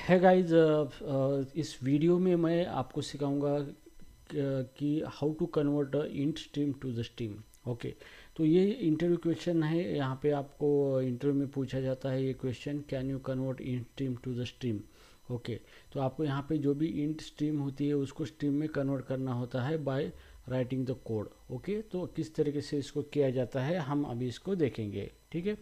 है गाइज, इस वीडियो में मैं आपको सिखाऊंगा कि how to convert int stream to the stream. Okay, तो ये इंटरव्यू क्वेश्चन है। यहाँ पे आपको इंटरव्यू में पूछा जाता है ये question, can you convert int stream to the stream. Okay, तो आपको यहाँ पे जो भी इंट स्ट्रीम होती है उसको स्ट्रीम में कन्वर्ट करना होता है by writing the code. Okay, तो किस तरीके से इसको किया जाता है हम अभी इसको देखेंगे। ठीक है,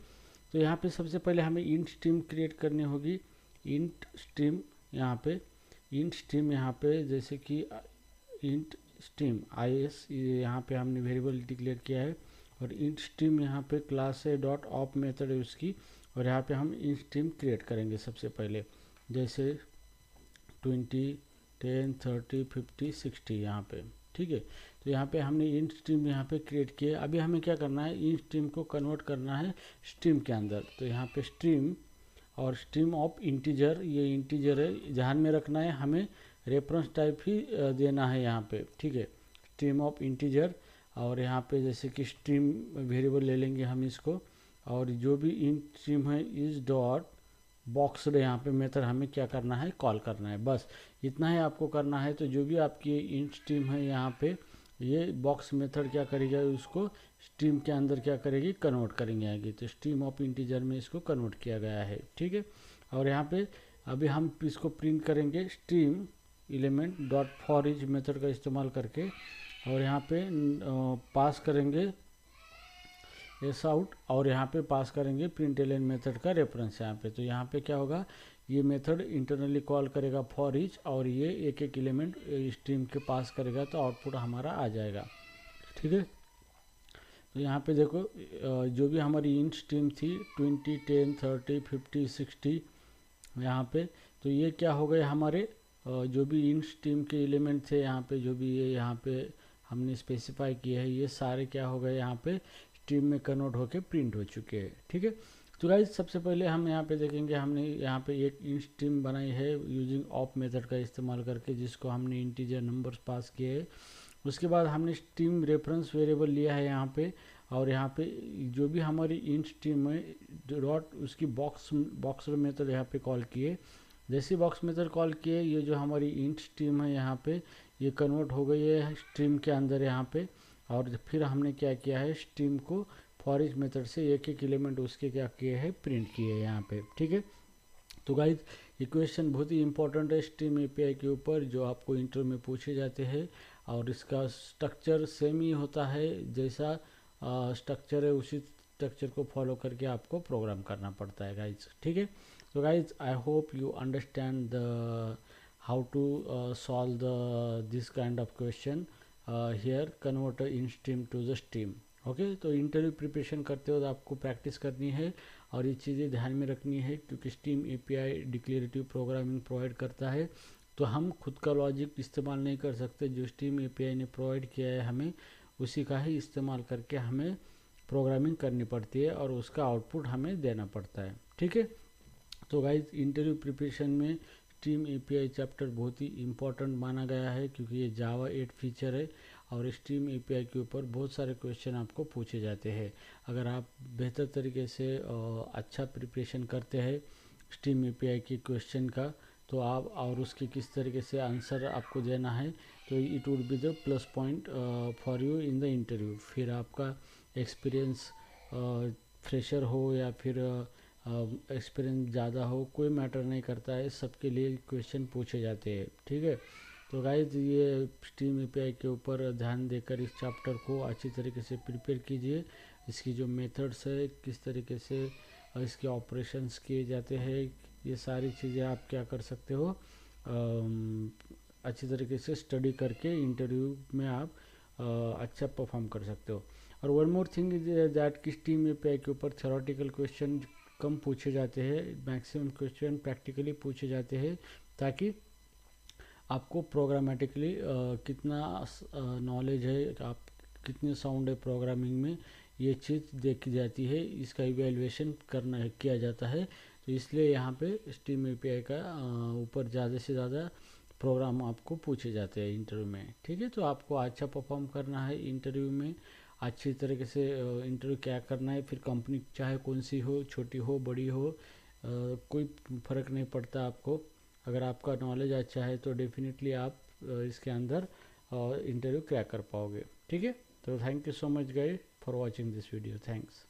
तो यहाँ पे सबसे पहले हमें इंट स्ट्रीम क्रिएट करनी होगी। इंट स्ट्रीम यहाँ पे जैसे कि इंट स्ट्रीम IS यहाँ पे हमने वेरिएबल डिक्लेयर किया है, और इंट स्ट्रीम यहाँ पे क्लास है डॉट ऑप मेथड है उसकी, और यहाँ पे हम इंट स्ट्रीम क्रिएट करेंगे सबसे पहले, जैसे 20, 10, 30, 50, 60 यहाँ पे। ठीक है, तो यहाँ पे हमने इंट स्ट्रीम यहाँ पे क्रिएट किया। अभी हमें क्या करना है, इंट स्ट्रीम को कन्वर्ट करना है स्ट्रीम के अंदर। तो यहाँ पे स्ट्रीम और स्ट्रीम ऑफ इंटीजर, ये इंटीजर है, ध्यान में रखना है, हमें रेफरेंस टाइप ही देना है यहाँ पे। ठीक है, स्ट्रीम ऑफ इंटीजर, और यहाँ पे जैसे कि स्ट्रीम वेरिएबल ले लेंगे हम इसको, और जो भी इंट स्ट्रीम है इस डॉट बॉक्स यहाँ पे मेथड हमें क्या करना है, कॉल करना है। बस इतना ही आपको करना है। तो जो भी आपकी इंट स्ट्रीम है यहाँ पे, ये बॉक्स मेथड क्या करेगा, उसको स्ट्रीम के अंदर क्या करेगी, कन्वर्ट करेंगे आगे। तो स्ट्रीम ऑफ इंटीजर में इसको कन्वर्ट किया गया है। ठीक है, और यहाँ पे अभी हम इसको प्रिंट करेंगे stream element dot for each method का इस्तेमाल करके, और यहाँ पे पास करेंगे एस आउट, और यहाँ पे पास करेंगे प्रिंट एलन मेथड का रेफरेंस यहाँ पे। तो यहाँ पे क्या होगा, ये मेथड इंटरनली कॉल करेगा फॉर ईच, और ये एक एक एलिमेंट स्ट्रीम के पास करेगा, तो आउटपुट हमारा आ जाएगा। ठीक है, तो यहाँ पे देखो जो भी हमारी इंट स्ट्रीम थी 20, 10, 30, 50, 60 यहाँ पे, तो ये क्या हो गए हमारे जो भी इंट स्ट्रीम के एलिमेंट थे यहाँ पे, जो भी ये यहाँ पे हमने स्पेसिफाई किए हैं, ये सारे क्या हो गए यहाँ पे स्ट्रीम में कन्वर्ट होके प्रिंट हो चुके हैं। ठीक है, तो गाइज सबसे पहले हम यहाँ पे देखेंगे, हमने यहाँ पे एक इंट स्ट्रीम बनाई है यूजिंग ऑप मेथड का इस्तेमाल करके, जिसको हमने इंटीजर नंबर्स पास किए हैं। उसके बाद हमने स्ट्रीम रेफरेंस वेरिएबल लिया है यहाँ पे, और यहाँ पे जो भी हमारी इंट स्ट्रीम है डॉट उसकी बॉक्स मेथड यहाँ पे कॉल किए। जैसे बॉक्स मेथड कॉल किए, ये जो हमारी इंट स्ट्रीम है यहाँ पे, ये कन्वर्ट हो गई है स्ट्रीम के अंदर यहाँ पे। और फिर हमने क्या किया है, स्ट्रीम को फॉर ईच मेथड से एक एक एलिमेंट उसके क्या किए हैं, प्रिंट किए हैं यहाँ पे। ठीक है, तो गाइज ये क्वेश्चन बहुत ही इंपॉर्टेंट है स्ट्रीम API के ऊपर, जो आपको इंटरव्यू में पूछे जाते हैं, और इसका स्ट्रक्चर सेम ही होता है, जैसा स्ट्रक्चर है उसी स्ट्रक्चर को फॉलो करके आपको प्रोग्राम करना पड़ता है गाइज। ठीक है, तो guys I hope you understand the how to solve the this kind of question here, convert in stream to the stream. Okay, तो इंटरव्यू प्रिपरेशन करते वक्त आपको प्रैक्टिस करनी है, और ये चीज़ें ध्यान में रखनी है, क्योंकि stream API declarative programming provide करता है, तो हम खुद का लॉजिक इस्तेमाल नहीं कर सकते। जो स्ट्रीम API ने प्रोवाइड किया है हमें, उसी का ही इस्तेमाल करके हमें प्रोग्रामिंग करनी पड़ती है, और उसका आउटपुट हमें देना पड़ता है। ठीक है, तो गाइज इंटरव्यू प्रिपरेशन में स्ट्रीम API चैप्टर बहुत ही इम्पोर्टेंट माना गया है, क्योंकि ये जावा 8 फीचर है, और स्ट्रीम API के ऊपर बहुत सारे क्वेश्चन आपको पूछे जाते हैं। अगर आप बेहतर तरीके से अच्छा प्रिपरेशन करते हैं स्ट्रीम API के क्वेश्चन का, तो आप और उसके किस तरीके से आंसर आपको देना है, तो it would be the plus point for you in the interview. फिर आपका एक्सपीरियंस फ्रेशर हो या फिर एक्सपीरियंस ज़्यादा हो, कोई मैटर नहीं करता है, सबके लिए क्वेश्चन पूछे जाते हैं। ठीक है, तो गाइज ये स्ट्रीम API के ऊपर ध्यान देकर इस चैप्टर को अच्छी तरीके से प्रिपेयर कीजिए। इसकी जो मेथड्स है, किस तरीके से इसके ऑपरेशंस किए जाते हैं, ये सारी चीज़ें आप क्या कर सकते हो, अच्छी तरीके से स्टडी करके इंटरव्यू में आप अच्छा परफॉर्म कर सकते हो। और one more thing is that कि स्ट्रीम API के ऊपर थ्योरेटिकल क्वेश्चन कम पूछे जाते हैं, मैक्सिमम क्वेश्चन प्रैक्टिकली पूछे जाते हैं, ताकि आपको प्रोग्रामेटिकली कितना नॉलेज है, आप कितने साउंड है प्रोग्रामिंग में, ये चीज़ देखी जाती है, इसका इवेल्युएशन किया जाता है। तो इसलिए यहाँ पे स्ट्रीम API का ऊपर ज़्यादा से ज़्यादा प्रोग्राम आपको पूछे जाते हैं इंटरव्यू में। ठीक है, तो आपको अच्छा परफॉर्म करना है इंटरव्यू में, अच्छी तरीके से इंटरव्यू क्या करना है। फिर कंपनी चाहे कौन सी हो, छोटी हो बड़ी हो, कोई फ़र्क नहीं पड़ता आपको, अगर आपका नॉलेज अच्छा है तो डेफिनेटली आप इसके अंदर इंटरव्यू क्रैक कर पाओगे। ठीक है, तो thank you so much guys for watching this video, thanks.